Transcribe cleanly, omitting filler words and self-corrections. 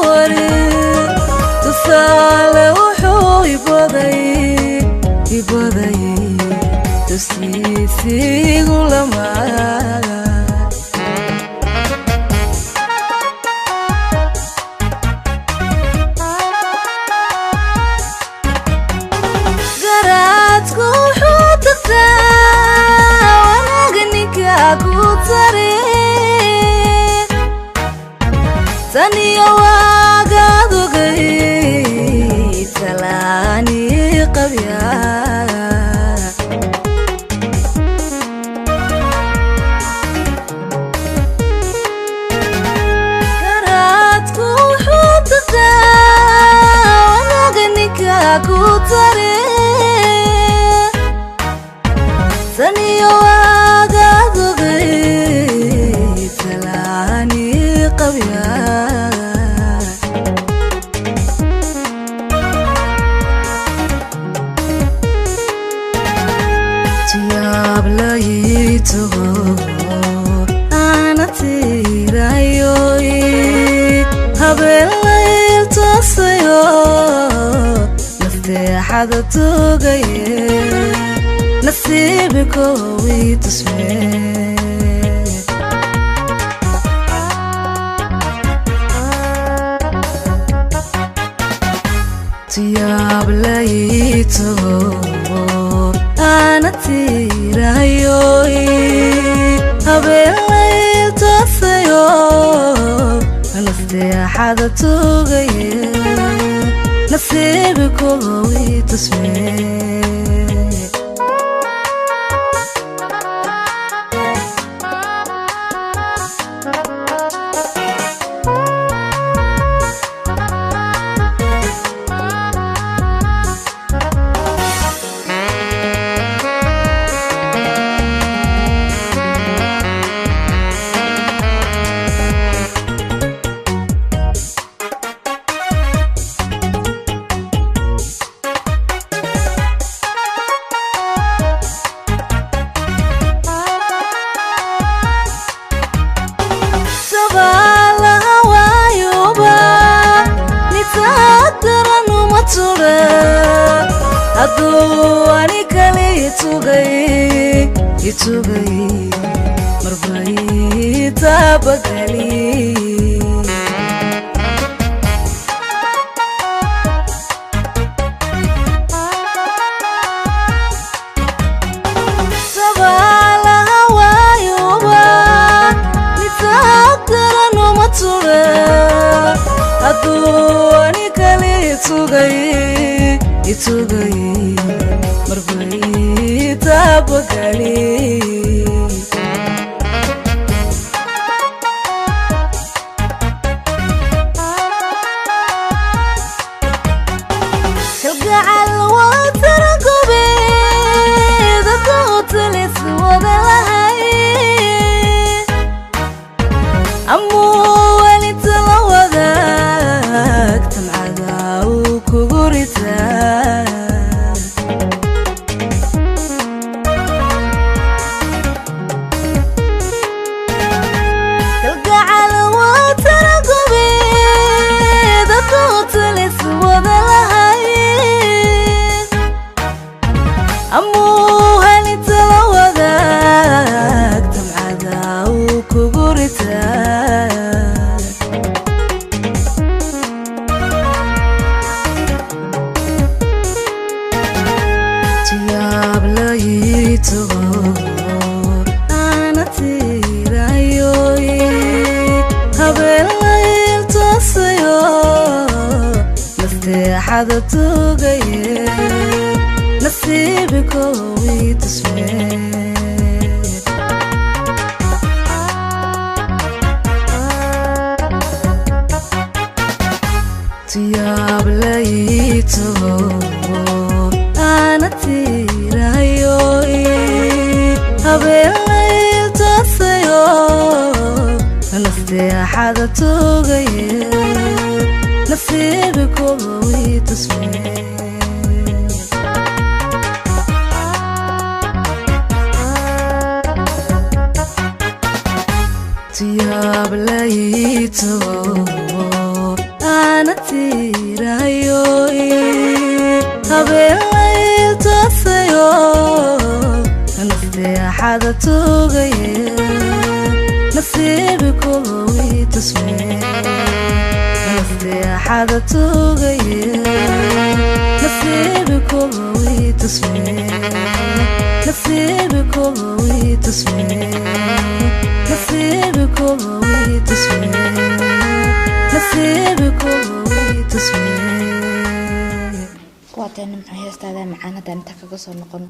wari tusaale wuxuu ibaday tusiisigu lamaa garaadku wuxuu tagtaa wanaga ninka ku tare taniyo waagaad ogay talaani qabya garaadku wuxuu tagtaa wanaga ninka ku tare taniyo waagaad ogay talaani qabya tiyaab layito ana tirayo habeen layl toosayo nasteexada tugaye nasiibko wii tusmee tiyaab layito ana tirayo habeen layl toosayo nasteexada tugaye nasiibko wii tusmee aduwani kale itugay marbay tabagali sabala hawayuba nitaqdaranu matura aduwani kale itugay marbay tabagali kalgacal waa taragobe dadootalis wada lahay amuu walita la wadaag tamcada uu kugu ritaa tiyaab layito ana tirayo habeen layl toosayo nasteexada tugaye nasiibko wii tusmee tiyaab layito ana tirayo habeen layl toosayo nasteexada tugaye nasiibko wii tusmee tiyaab layito habeenay toosayo nasteexada tuugaye nasiibku way tusmee nasteexada tuugaye nasiibku way tusmee nasiibku way tusmee nasiibku way tusmee nasiibku way tusmee واتن محيستادا معانا دانتا كغا سو نقون